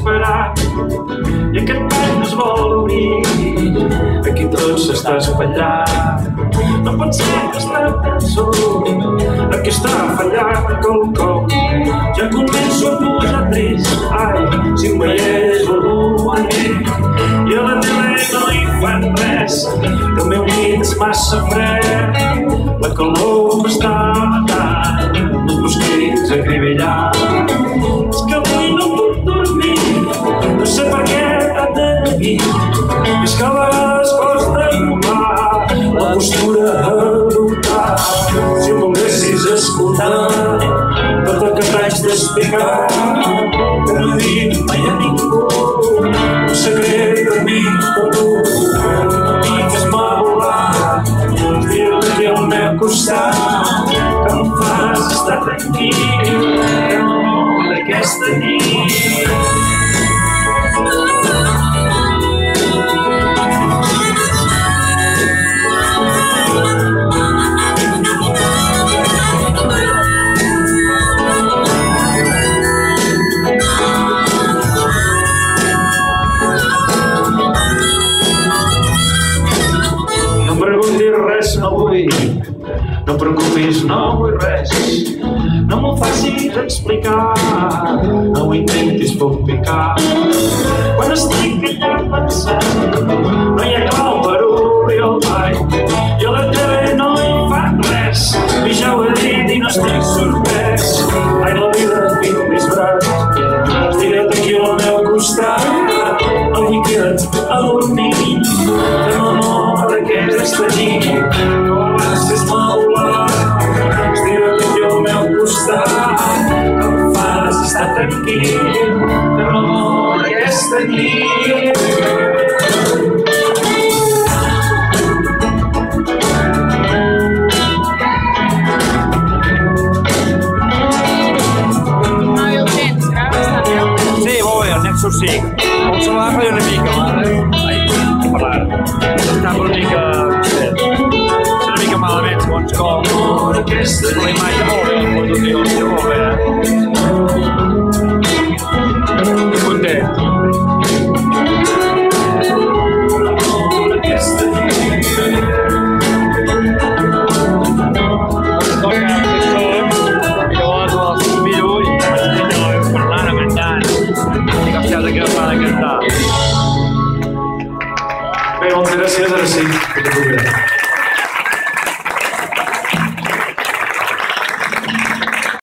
esperat i aquest ball no es vol obrir. Aquí tot s'està espatllat. No pot ser que està tan sol, aquí està fallat quelcom. Ja començo a posar trist, ai, si em veiés algú aquí. I a la tele no hi fan res, que el meu llit és massa fred. La calor m'està matant, els mosquits acribillant. És que avui no puc dormir, no sé per què t'ha de aquí. És que a vegades costa trobar la postura adoptar. Si em volguessis escoltar tot el que t'haig d'explicar, que no he dit mai a ningú un secret de mi per tu. I que es m'ha volat dir-te aquí al meu costat, que em fas estar tranquil que no d'aquesta nit. No vull, no et preocupis, no vull res, no m'ho facis explicar, no ho intentis picar. Quan estic allà pensant, no hi ha clau per obrir el ball, i a la tele no hi fan res, i ja ho he dit i no estic sorprès. Ai, la vida tinc més braç, estira't aquí al meu costat, no hi queda't a dormir, que no d'aquesta nit. No abans maulat, estira't aquí al meu costat, que em fas estar tranquil, que no d'aquesta nit. Sí, molt bé, el Nexus 5. Com se va fer una mica, ai, parlar. Està una mica, no sé, una mica malament, segons com la imatge molt bé, la foto, molt bé, Estic content. Bé, moltes gràcies, ara sí, que t'ho